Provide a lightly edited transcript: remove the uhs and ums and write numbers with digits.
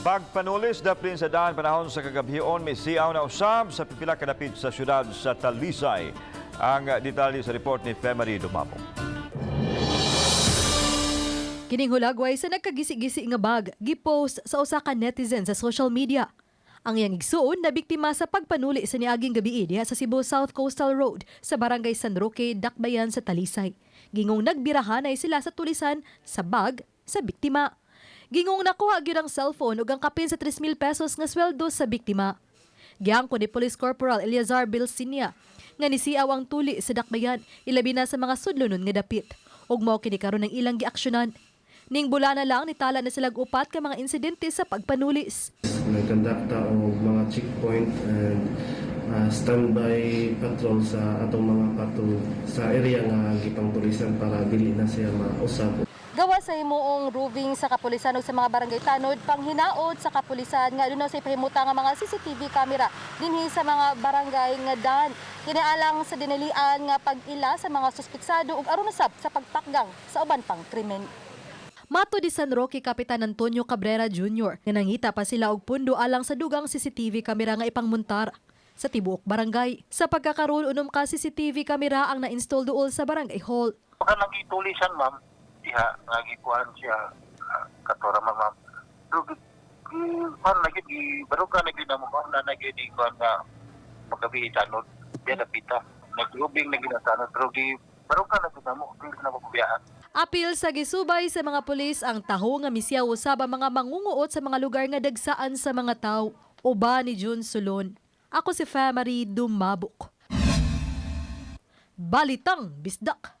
Pagpanulis na prinsadaan panahon sa kagabhion, may siyaw na usab sa pipila kadapit sa syudad sa Talisay. Ang detalye sa report ni Femari Dumapong. Kining hulagway sa nagkagisi-gisi nga bag, gipost sa usa ka netizen sa social media. Ang iyang igsuon na biktima sa pagpanuli sa niaging gabi diha sa Cebu South Coastal Road sa Barangay San Roque, Dakbayan sa Talisay. Gingong nagbirahan ay sila sa tulisan sa bag sa biktima. Gingong nakuha gyud ang cellphone ug ang kapin sa 3,000 pesos nga sweldo sa biktima. Giangko ni Police Corporal Eliazar Bilsinia nga nisiaw ang tuli sa Dakbayan ilabi na sa mga sudlonon nga dapit. Ug mao kini karon ang ilang giaksyonan. Ning bula na lang nitala na silang upat ka mga insidente sa pagpanulis. Nagkandakta og mga checkpoint and standby patrol sa atong mga patrol sa area nga gipang tulisan para dili na siya mausab. Gawa sa himuong roving sa kapulisan ug sa mga barangay tanod, panghinaot sa kapulisan nga aduna sa pahimuta nga mga CCTV camera dinhi sa mga barangay nga dan. Kinialang sa dinilian nga pag-ila sa mga suspitsado ug aron usab sa pagtakgang sa uban pang krimen. Mato di San Roque Kapitan Antonio Cabrera Jr. nga nangita pa sila og pundo alang sa dugang CCTV camera nga ipangmontar sa tibuok barangay. Sa pagkakaroon unom ka CCTV camera ang na-install duol sa barangay hall. Baka nagitulisan ma'am, diha nagikuan siya katora ma'am. Pero kan lagi di baru ka nagdinamo ma'am na nagdi kuan nga magabi tanod diha napita. Naglubing nagdinatanod pero di baru ka nagdinamo dili na magbiyahan. Apil sa gisubay sa mga pulis ang taho nga misyaw usab ang mga mangunguot sa mga lugar nga dagsaan sa mga tawo. Uba ni June Sulon. Ako si Femari Dumabok. Balitang Bisdak.